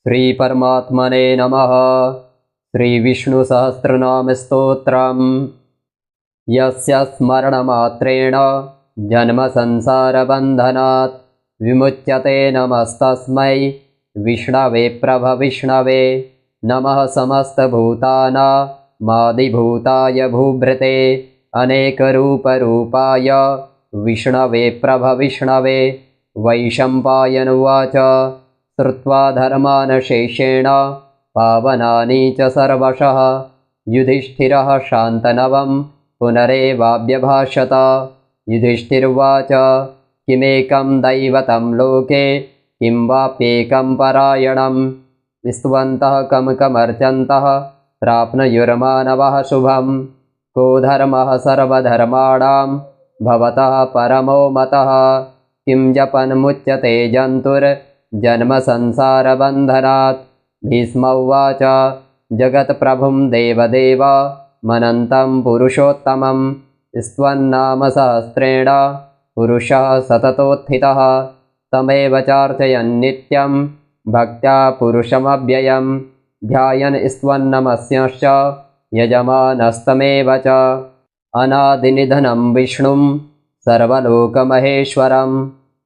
श्रीपरमात्मने नमः। श्रीविष्णुसहस्रनामस्तोत्रम्। यस्य स्मरणमात्रेण जन्मसंसारबन्धनात् विमुच्यते नमस्तस्मै विष्णवे प्रभविष्णवे। नमः समस्तभूतानामादिभूताय भूभृते अनेकरूपरूपाय विष्णवे प्रभविष्णवे। वैशम्पायनुवाच श्रुत्वा धर्मानशेषेण पावनानि च सर्वशः युधिष्ठिरः शान्तनवं पुनरेवाभ्यभाषत। युधिष्ठिर्वाच किमेकं दैवतं लोके किं वाप्येकं परायणं स्तुवन्तः कमर्चन्तः प्राप्नुयुर्मानवः शुभं। को धर्मः सर्वधर्माणां भवतः परमो मतः किं जपन्मुच्यते जन्तुर्जन्मसंसारबन्धनात्। भीष्म उवाच जगत्प्रभुं देवदेव मनन्तं पुरुषोत्तमं स्तवन्नामसहस्रेण पुरुषः सततोत्थितः। तमेव चार्चयन्नित्यं भक्त्या पुरुषमव्ययं ध्यायन् स्तवन्नमस्यश्च यजमानस्तमेव च। अनादिनिधनं विष्णुं सर्वलोकमहेश्वरं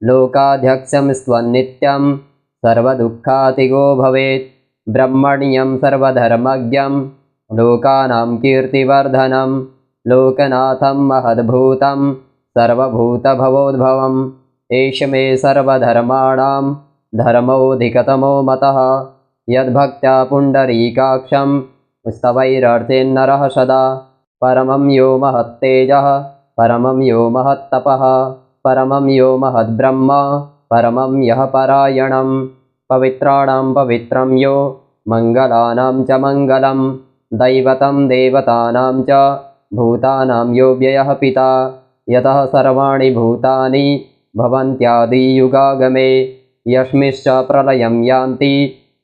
लोकाध्यक्षं स्तवन्नित्यं सर्वदुःखातिगो भवेत्। ब्रह्मण्यं सर्वधर्मज्ञं लोकानां कीर्तिवर्धनं लोकनाथं महद्भूतं सर्वभूतभवोद्भवम्। एष मे सर्वधर्माणां धर्मोऽधिकतमो मतः यद्भक्त्या पुण्डरीकाक्षं स्तवैरर्चेन्नरः सदा। परमं यो महत्तेजः परमं यो महत्तपः परमं यो महद्ब्रह्म परमं यः परायणं। पवित्राणां पवित्रं यो मङ्गलानां च मङ्गलं दैवतं देवतानां च भूतानां यो व्ययः पिता। यतः सर्वाणि भूतानि भवन्त्यादियुगागमे यस्मिंश्च प्रलयं यान्ति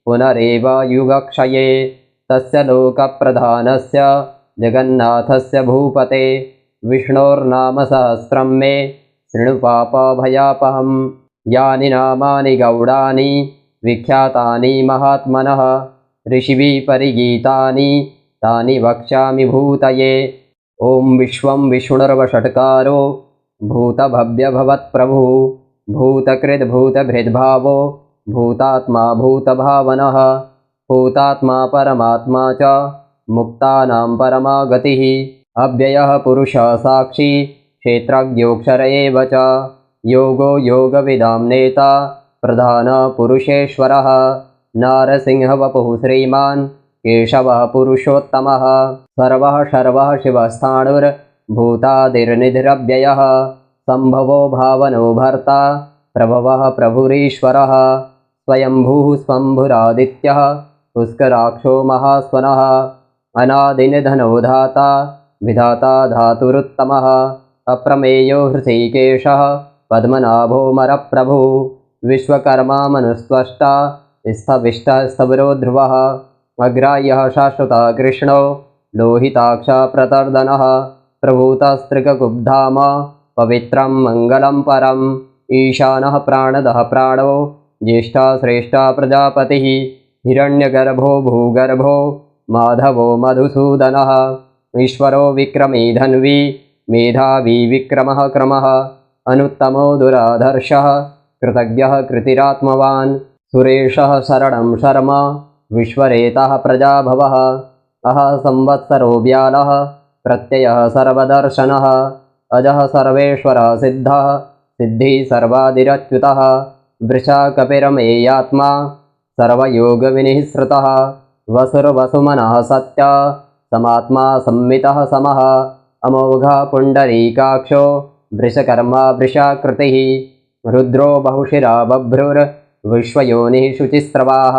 पुनरेव युगक्षये। तस्य लोकप्रधानस्य जगन्नाथस्य भूपते विष्णोर्नामसहस्रं मे शृणु पापभयापहं। यानि नामानि गौडानि विख्यातानि महात्मनः ऋषिभिः परिगीतानि तानि वक्ष्यामि भूतये। ॐ विश्वं विष्णुर्वषट्कारो भूतभव्यभवत्प्रभुः भूतकृद्भूतभृद्भावो भूतात्मा भूतभावनः भूतात्मा परमात्मा च मुक्तानां परमा गतिः। अव्ययः पुरुषः साक्षी क्षेत्रज्ञोऽक्षर एव च योगो योगविदां नेता प्रधानपुरुषेश्वरः। नारसिंहवपुः श्रीमान् केशवः पुरुषोत्तमः सर्वः शर्वः शिवस्थाणुर्भूतादिर्निधिरव्ययः। सम्भवो भावनो भर्ता प्रभवः प्रभुरीश्वरः। स्वयंभूः स्वम्भुरादित्यः पुष्कराक्षो महास्वनः अनादिनिधनो धाता विधाता धातुरुत्तमः। अप्रमेयो हृषीकेशः पद्मनाभोऽमरप्रभुः विश्वकर्मा मनुस्त्वष्टा स्थविष्टः स्थविरो ध्रुवः। अग्राह्यः शाश्वतः कृष्णो लोहिताक्षः प्रतर्दनः प्रभूतस्त्रिककुब्धाम पवित्रं मङ्गलं परम्। ईशानः प्राणदः प्राणो ज्येष्ठः श्रेष्ठः प्रजापतिः हिरण्यगर्भो भूगर्भो माधवो मधुसूदनः। ईश्वरो विक्रमी धन्वी मेधावी विक्रमः क्रमः अनुत्तमो दुराधर्षः कृतज्ञः कृतिरात्मवान्। सुरेशः शरणं शर्म विश्वरेतः प्रजाभवः अहः संवत्सरो व्यालः प्रत्ययः सर्वदर्शनः अजः सर्वेश्वरः सिद्धः सिद्धिः सर्वादिरच्युतः। वृषा कपिरमेयात्मा सर्वयोगविनिःसृतः वसुर्वसुमनः सत्य समात्मा संमितः समः। अमोघः पुण्डरीकाक्षो वृषकर्मा वृषाकृतिः रुद्रो बहुशिरा बभ्रुर्विश्वयोनिः शुचिस्रवाः।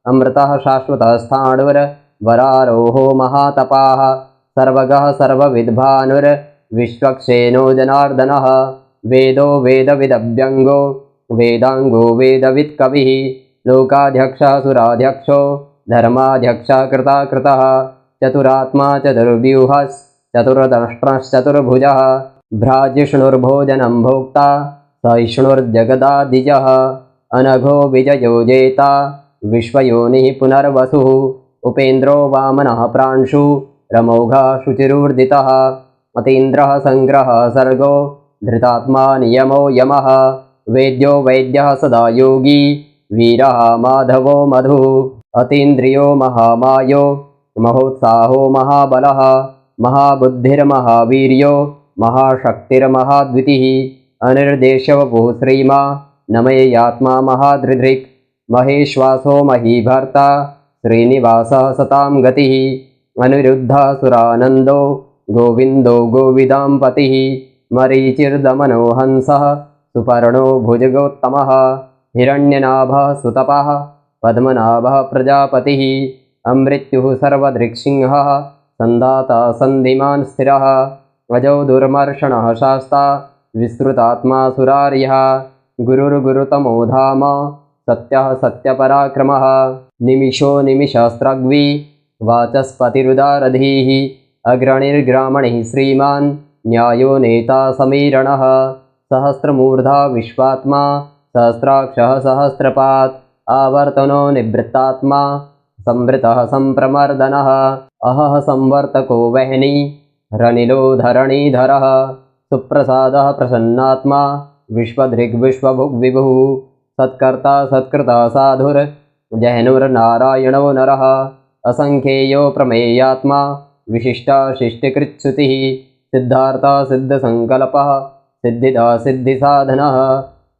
अमृतः शाश्वतः स्थाणुर्वरारोहो महातपाः सर्वगः सर्वविद्भानुर्विश्वक्सेनो जनार्दनः। वेदो वेदविदव्यङ्गो वेदाङ्गो वेदवित्कविः लोकाध्यक्षः सुराध्यक्षो धर्माध्यक्षः कृताकृतः। चतुरात्मा चतुर्व्यूहश्चतुर्दष्ट्रश्चतुर्भुजः भ्राजिष्णुर्भोजनं भोक्ता सहिष्णुर्जगदादिजः। अनघो विजयो जेता विश्वयोनिः पुनर्वसुः उपेन्द्रो वामनः प्रांशु रमौघः शुचिरुर्दितः अतीन्द्रः सङ्ग्रहः सर्गो धृतात्मा नियमो यमः वेद्यो वैद्यः सदा योगी वीरः माधवो मधुः अतीन्द्रियो महामायो महोत्साहो महाबलः महाबुद्धिर्महावीर्यो महाशक्तिर्महाद्वितिः अनिर्देशवपुः श्रीमा नमयेयात्मा महादृधृक् महेश्वासो महीभर्ता श्रीनिवासः सतां गतिः अनिरुद्धः सुरानन्दो गोविन्दो गोविदाम्पतिः मरीचिर्दमनो हंसः सुपर्णो भुजगोत्तमः हिरण्यनाभः सुतपः पद्मनाभः प्रजापतिः अमृत्युः सर्वदृक्सिंहः सन्दाता सन्धिमान् स्थिरः अजो दुर्मर्षणः शास्ता विस्तृतात्मा सुरार्यः गुरुर्गुरुतमो धाम सत्यः सत्यपराक्रमः निमिषो निमिषास्त्रग्वी वाचस्पतिरुदारधीः अग्रणिर्ग्रामणिः श्रीमान् न्यायो नेता समीरणः सहस्रमूर्धा विश्वात्मा सहस्राक्षः सहस्रपात् आवर्तनो निवृत्तात्मा संवृतः सम्प्रमर्दनः अहः संवर्तको वह्नि रनिलो धरणीधरः सुप्रसादः प्रसन्नात्मा विश्वदृग्विश्वभुग्विभुः सत्कर्ता सत्कृता साधुर्जहनुर्नारायणो नरः असङ्ख्येयो प्रमेयात्मा विशिष्टा शिष्टिकृत्सुतिः सिद्धार्था सिद्धसङ्कल्पः सिद्धिदा सिद्धिसाधनः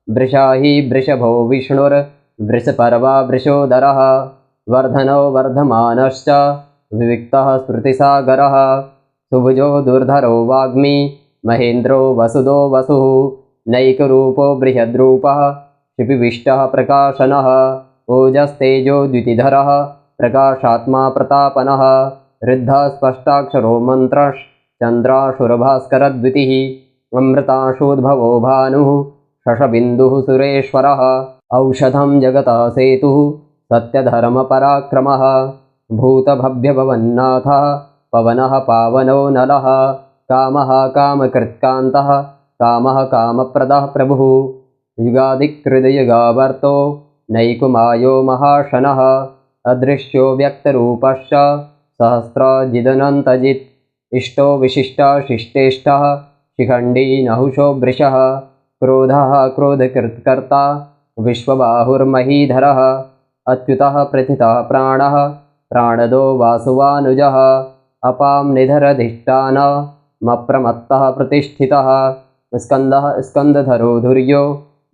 वृषाही वृषभो विष्णुर्वृषपर्वा वृषोदरः वर्धनो वर्धमानश्च विविक्तः स्मृतिसागरः सुभुजो दुर्धरो वाग्मी महेन्द्रो वसुदो वसुः नैकरूपो बृहद्रूपः क्षिपिविष्टः प्रकाशनः ओजस्तेजो द्युतिधरः प्रकाशात्मा प्रतापनः ऋद्धः स्पष्टाक्षरो मन्त्रश्चन्द्राशुरभास्करद्वितिः अमृताशोद्भवो भानुः शशबिन्दुः सुरेश्वरः औषधं जगतः सेतुः सत्यधर्मपराक्रमः भूतभव्यभवन्नाथः पवनः पावनो नलः कामः कामकृत्कान्तः कामः कामप्रदः प्रभुः युगादिकृतयुगावर्तो नैकुमायो महाशनः अदृश्यो व्यक्तरूपश्च सहस्राजिदनन्तजित् इष्टो विशिष्टाशिष्टेष्टः शिखण्डी नहुषो वृषः क्रोधः क्रोधकृत्कर्ता विश्वबाहुर्महीधरः अच्युतः प्रथितः प्राणः प्राणदो वासुवानुजः अपां निधरधिष्ठानमप्रमत्तः प्रतिष्ठितः स्कन्दः स्कन्दधरो धुर्यो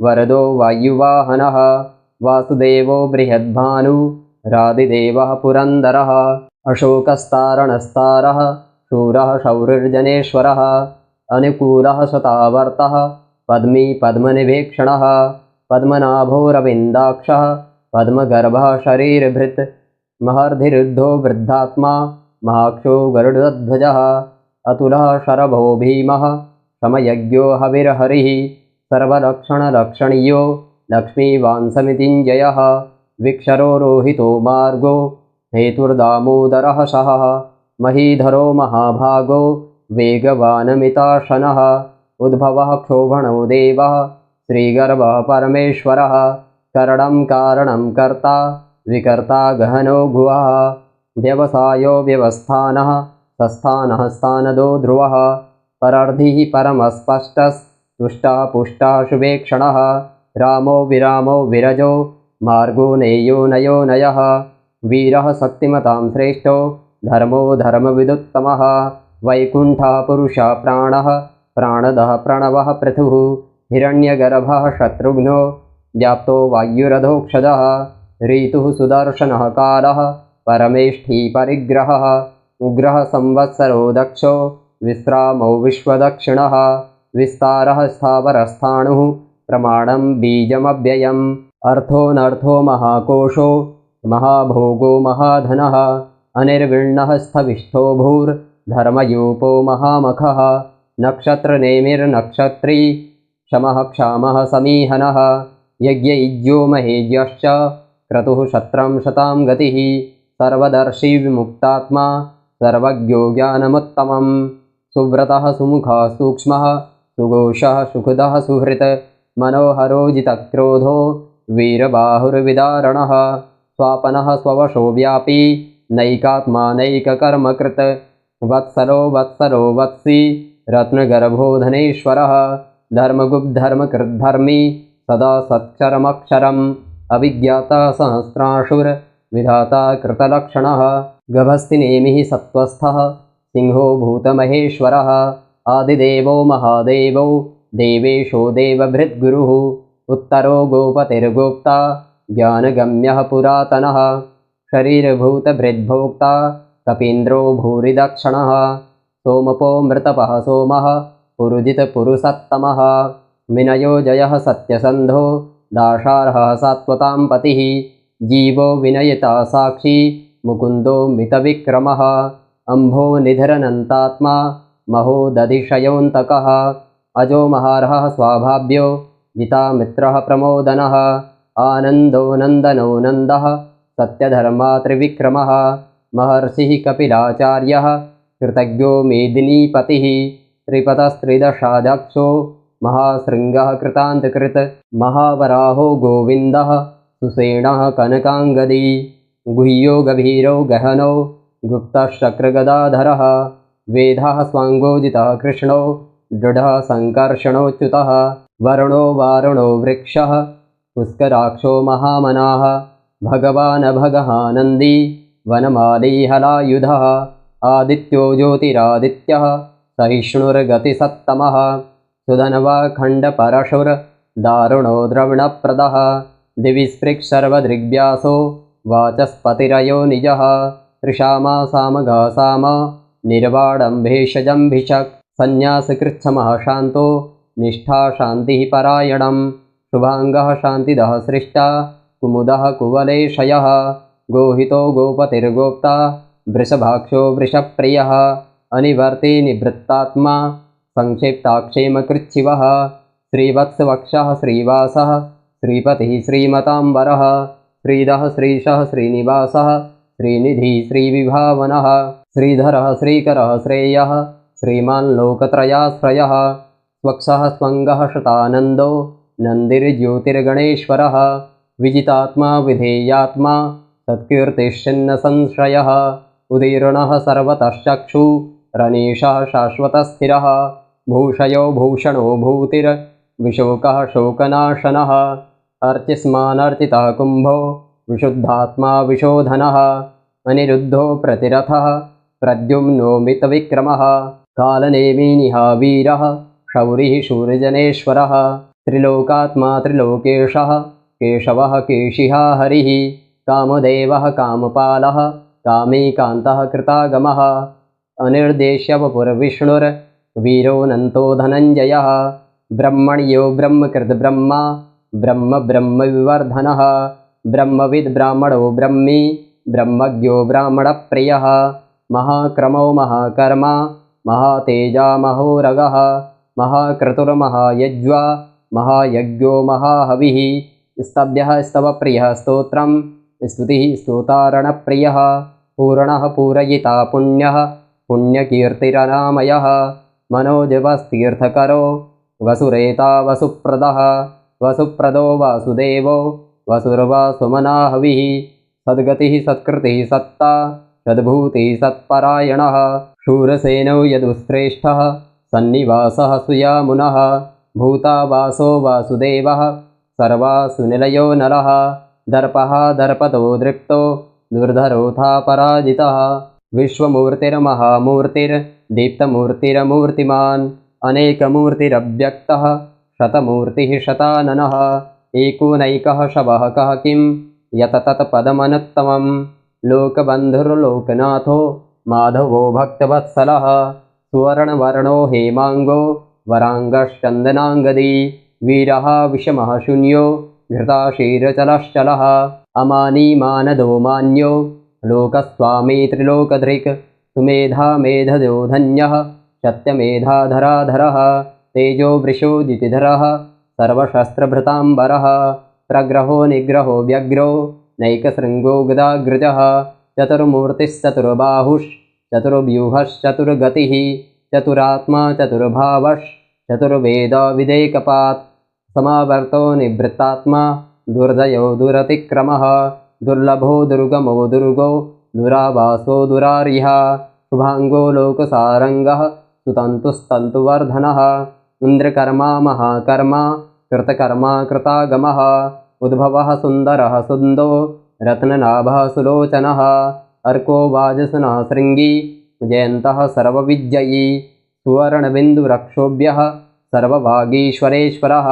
वरदो वायुवाहनः वासुदेवो बृहद्भानु रादिदेवः पुरन्दरः अशोकस्तारणस्तारः शूरः शौरिर्जनेश्वरः अनुकूलः शतावर्तः पद्मी पद्मनिभीक्षणः पद्मनाभोरविन्दाक्षः पद्मगर्भः शरीरभृत् महर्धिरुद्धो वृद्धात्मा महाक्षो गरुडध्वजः अतुलः शरभो भीमः समयज्ञो हविर्हरिः सर्वलक्षणलक्षणीयो लक्ष्मीवांसमितिञ्जयः विक्षरो रोहितो मार्गो हेतुर्दामोदरः शहः महीधरो महाभागो वेगवानमिताशनः उद्भवः क्षोभणो देवः श्रीगर्भः परमेश्वरः करणं कारणं कर्ता विकर्ता गहनो भुवः व्यवसायो व्यवस्थानः सस्थानः स्थानदो ध्रुवः परर्धिः परमस्पष्टस्तुष्टः पुष्टः शुभेक्षणः रामो विरामो विरजो मार्गो नेयो नयो नयः वीरः शक्तिमतां श्रेष्ठो धर्मो धर्मविदुत्तमः वैकुण्ठः पुरुषः प्राणः प्राणदः प्रणवः पृथुः हिरण्यगर्भः शत्रुघ्नो व्याप्तो वायुरधोक्षजः ऋतुः सुदर्शनः कालः परमेष्ठी परिग्रहः उग्रः संवत्सरो दक्षो विश्रामो विश्वदक्षिणः विस्तारः स्थावरस्थाणुः प्रमाणं बीजमव्ययम् अर्थोऽनर्थो महाकोशो महाभोगो महाधनः अनिर्विण्णः स्थविष्ठो भूर्धर्मयूपो महामखः नक्षत्रनेमिर्नक्षत्री शमः क्षामः समीहनः यज्ञयुज्यो महेज्यश्च क्रतुः शत्रं शतां गतिः सर्वदर्शी विमुक्तात्मा सर्वज्ञो ज्ञानमुत्तमं सुव्रतः सुमुखः सूक्ष्मः सुघोषः सुखदः सुहृत् मनोहरो जितक्रोधो वीरबाहुर्विदारणः स्वापनः स्ववशो व्यापी नैकात्मा नैककर्मकृत् वत्सलो वत्सरो वत्सी रत्नगर्भो धनेश्वरः धर्मगुप्धर्मकृद्धर्मी सदा सत्क्षरमक्षरम् अविज्ञाता सहस्राशुर्विधाता कृतलक्षणः गभस्तिनेमिः सत्त्वस्थः सिंहो भूतमहेश्वरः आदिदेवो महादेवो देवेशो देवभृद्गुरुः उत्तरो गोपतिर्गोप्ता ज्ञानगम्यः पुरातनः शरीरभूतभृद्भोक्ता कपीन्द्रो भूरिदक्षिणः सोमपो मृतपः सोमः पुरुजितपुरुषत्तमः विनयो जयः सत्यसन्धो दाशार्हः सात्वतां पतिः जीवो विनयिता साक्षी मुकुन्दो मितविक्रमः अम्भो निधिरनन्तात्मा महो दधिशयोऽन्तकः अजो महार्हः स्वाभाव्यो जितामित्रः प्रमोदनः आनन्दो नन्दनो नन्दः सत्यधर्मा त्रिविक्रमः महर्षिः कपिलाचार्यः कृतज्ञो मेदिनीपतिः त्रिपतस्त्रिदशाध्यक्षो महाशृङ्गः कृतान्तकृत् महावराहो गोविन्दः सुसेनः कनकाङ्गदी गुह्यो गभीरो गहनो गुप्तशक्रगदाधरः वेदः स्वाङ्गोजितः कृष्णो दृढः सङ्कर्षणोच्युतः वरुणो वारुणो वृक्षः पुष्कराक्षो महामनाः भगवान् भगहानन्दी वनमाली हलायुधः आदित्यो ज्योतिरादित्यः सहिष्णुर्गतिसत्तमः सुधनवाखण्डपरशुर्दारुणो द्रविणप्रदः दिविस्पृक्सर्वदृग्व्यासो वाचस्पतिरयो निजः त्रिशामा सामगासाम निर्वाडम्भेषजम्भिषक् सन्न्यासकृच्छमः शान्तो निष्ठा शान्तिः परायणं शुभाङ्गः शान्तिदः सृष्टा कुमुदः कुवलेशयः गोहितो गोपतिर्गोप्ता वृषभाक्षो वृषप्रियः अनिवर्ति निवृत्तात्मा संक्षिप्ताक्षेमकृच्छिवः श्रीवत्सवक्षः श्रीवासः श्रीपतिः श्रीमताम्बरः श्रीधः श्रीशः श्रीनिवासः श्रीनिधिः श्रीविभावनः श्रीधरः श्रीकरः श्रेयः श्रीमान् लोकत्रयाश्रयः स्वक्षः स्वङ्गः शतानन्दो नन्दिर्ज्योतिर्गणेश्वरः विजितात्मा विधेयात्मा सत्कीर्तिश्चिन्न संशयः उदीर्णः सर्वतश्चक्षुरनीशः शाश्वतस्थिरः भूषयो भूषणो भूतिर्विशोकः शोकनाशनः अर्चिस्मानर्चितः कुम्भो विशुद्धात्मा विशोधनः अनिरुद्धो प्रतिरथः प्रद्युम्नो मितविक्रमः कालनेमिनिः वीरः शौरिः शूरजनेश्वरः त्रिलोकात्मा त्रिलोकेशः केशवः केशिहा हरिः कामदेवः कामपालः कामीकान्तः कृतागमः अनिर्देश्यवपुरविष्णुर्वीरोऽनन्तो धनञ्जयः ब्रह्मण्यो ब्रह्मकृद्ब्रह्मा ब्रह्म ब्रह्मविवर्धनः ब्रह्मविद् ब्राह्मणो ब्रह्मी ब्रह्मज्ञो ब्राह्मणप्रियः महाक्रमो महाकर्मा महातेजा महोरगः महाक्रतुर्महायज्वा महायज्ञो महाहविः स्तभ्यः स्तवप्रियः स्तोत्रं स्तुतिः स्तोतारणप्रियः पूर्णः पूरयिता पुण्यः पुण्यकीर्तिरनामयः मनोजवस्तीर्थकरो वसुरेता वसुप्रदः वसुप्रदो वासुदेवो वसुर्वासुमनाहविः सद्गतिः सत्कृतिः सत्ता सद्भूतिः सत्परायणः शूरसेनो यदुश्रेष्ठः सन्निवासः सुयामुनः भूतावासो वासुदेवः सर्वासुनिलयो नरः दर्पः दर्पतो दृप्तो दुर्धरोऽथा पराजितः विश्वमूर्तिर्महामूर्तिर्दीप्तमूर्तिरमूर्तिमान् अनेकमूर्तिरव्यक्तः शतमूर्तिः शताननः एकोनैकः शवः कः किं यततत्पदमनुत्तमं लोकबन्धुर्लोकनाथो माधवो भक्तवत्सलः सुवर्णवर्णो हेमाङ्गो वराङ्गश्चन्दनाङ्गदी वीरः विषमः शून्यो घृताशीरचलश्चलः अमानी मानदो मान्यो लोकस्वामी त्रिलोकधृक् सुमेधा मेधदो धन्यः सत्यमेधाधराधरः तेजो वृषोदितिधरः सर्वशस्त्रभृताम्बरः प्रग्रहो निग्रहो व्यग्रो नैकशृङ्गो गदाग्रजः चतुर्बाहुश्चतुर्व्यूहश्चतुर्गतिः चतुरात्मा चतुर्भावश्चतुर्वेदविदेकपात् समावर्तो निवृत्तात्मा दुर्जयो दुरतिक्रमः दुर्लभो दुर्गमो दुर्गो दुरावासो दुरार्यः शुभांगो लोकसारंगः सुतन्तुस्तन्तुवर्धनः इन्द्रकर्मा महाकर्मा कृतकर्मा कृतागमः उद्भवः सुन्दरः सुन्दो रत्ननाभः सुलोचनः अर्को वाजसनः शृङ्गी जयन्तः सर्वविद्ययी सुवर्णबिन्दुरक्षोभ्यः सर्वभागीश्वरेश्वरः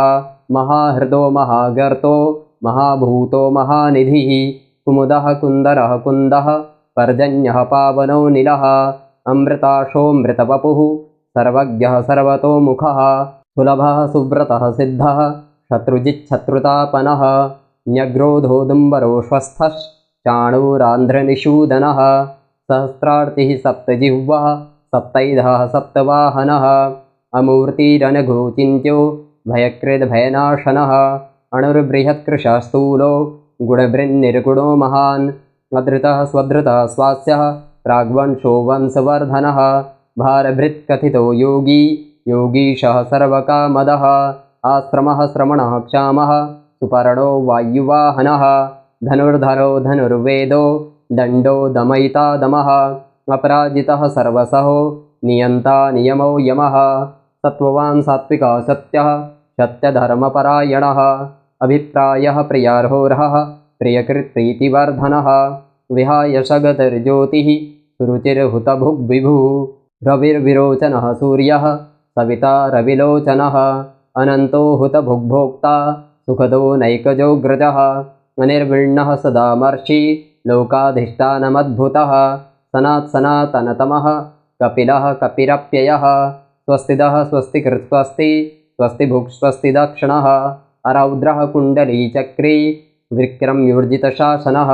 महाहृदो महागर्तो महाभूतो महानिधिः कुमुदः कुन्दरः कुन्दः पर्जन्यः पावनो नीलः अमृताशोऽमृतवपुः सर्वज्ञः सर्वतोमुखः सुलभः सुव्रतः सिद्धः शत्रुजिच्छत्रुतापनः न्यग्रोधोदुम्बरो श्वस्थश्चाणूरान्ध्रनिषूदनः सहस्रार्तिः सप्तजिह्वः सप्तैधः सप्तवाहनः अमूर्तिरनघोचिन्त्यो भयकृद्भयनाशनः अणुर्बृहत्कृशस्तूलो गुणभृन्निर्गुणो महान् अधृतः स्वधृतः स्वास्यः प्राग्वंशो वंशवर्धनः भारभृत्कथितो योगी योगीशः सर्वकामदः आश्रमः श्रमणः क्षामः सुपर्णो वायुवाहनः धनुर्धरो धनुर्वेदो दण्डो दमयिता दमः अपराजितः सर्वसहो नियन्ता नियमो यमः सत्त्ववान् सात्विकः सत्यः सत्यधर्मपरायणः अभिप्रायः प्रियार्होरः प्रियकृत्प्रीतिवर्धनः विहाय सगतिर्ज्योतिः सुरुचिर्हुतभुग्विभुः रविर्विरोचनः सूर्यः सविता रविलोचनः अनन्तो हुतभुग्भोक्ता सुखदो नैकजोऽग्रजः अनिर्विण्णः सदामर्षि लोकाधिष्ठानमद्भुतः सनात्सनातनतमः कपिलः कपिरप्ययः स्वस्तिदः स्वस्तिकृत्स्वस्ति स्वस्तिभुक् स्वस्तिदक्षिणः अरौद्रः कुण्डलीचक्री विक्रम्योर्जितशासनः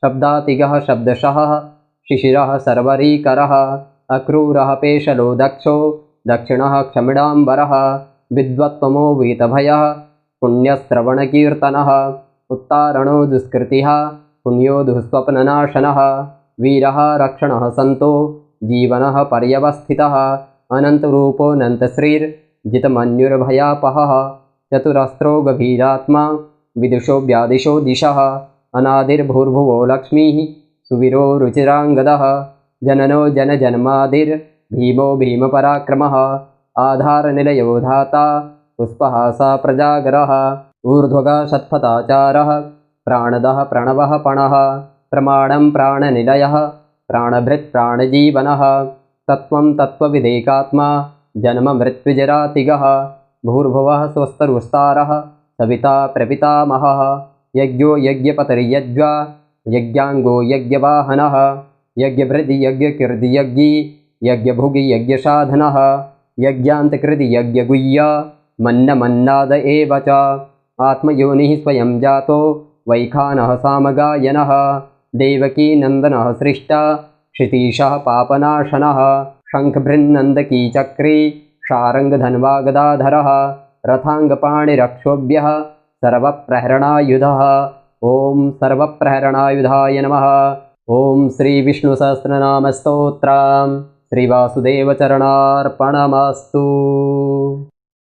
शब्दातिगः शब्दशः शिशिरः सर्वरीकरः अक्रूरः पेशलो दक्षो दक्षिणः क्षमिडाम्बरः विद्वत्तमो वीतभयः पुण्यश्रवणकीर्तनः उत्तारणो दुष्कृतिः पुण्यो दुःस्वप्ननाशनः वीरः रक्षणः सन्तो जीवनः पर्यवस्थितः अनन्तरूपोऽनन्तश्रीर्जितमन्युर्भयापहः चतुरस्रो गभीरात्मा विदुषो व्यादिशो दिशः अनादिर्भूर्भुवो लक्ष्मीः सुवीरो रुचिराङ्गदः जननो जनजन्मादिर्भीमो भीमपराक्रमः आधारनिलयो धाता पुष्पहासा प्रजागरः ऊर्ध्वगः षट्पथाचारः प्राणदः प्रणवः पणः प्रमाणं प्राणनिलयः प्राणभृत् प्राणजीवनः तत्त्वं तत्त्वविदेकात्मा जन्ममृत्युजरातिगः भूर्भुवः स्वस्तरुस्तारः सविता प्रपितामहः यज्ञो यज्ञपतिर्यज्ञा यज्ञाङ्गो यज्ञवाहनः यज्ञभृद् यज्ञकीर्ति यज्ञी यज्ञभुगि यज्ञसाधनः यज्ञान्तकृति यज्ञगुह्या मन्नमन्नाद एव च आत्मयोनिः स्वयं जातो वैखानः सामगायनः देवकी नन्दनः सृष्टा क्षितीशः पापनाशनः शङ्खभृन्नन्दकी चक्री शारङ्गधन्वागदाधरः रथाङ्गपाणिरक्षोभ्यः सर्वप्रहरणायुधः ॐ सर्वप्रहरणायुधाय नमः। ॐ श्रीविष्णुसहस्रनामस्तोत्रम् श्रीवासुदेवचरणार्पणमस्तु।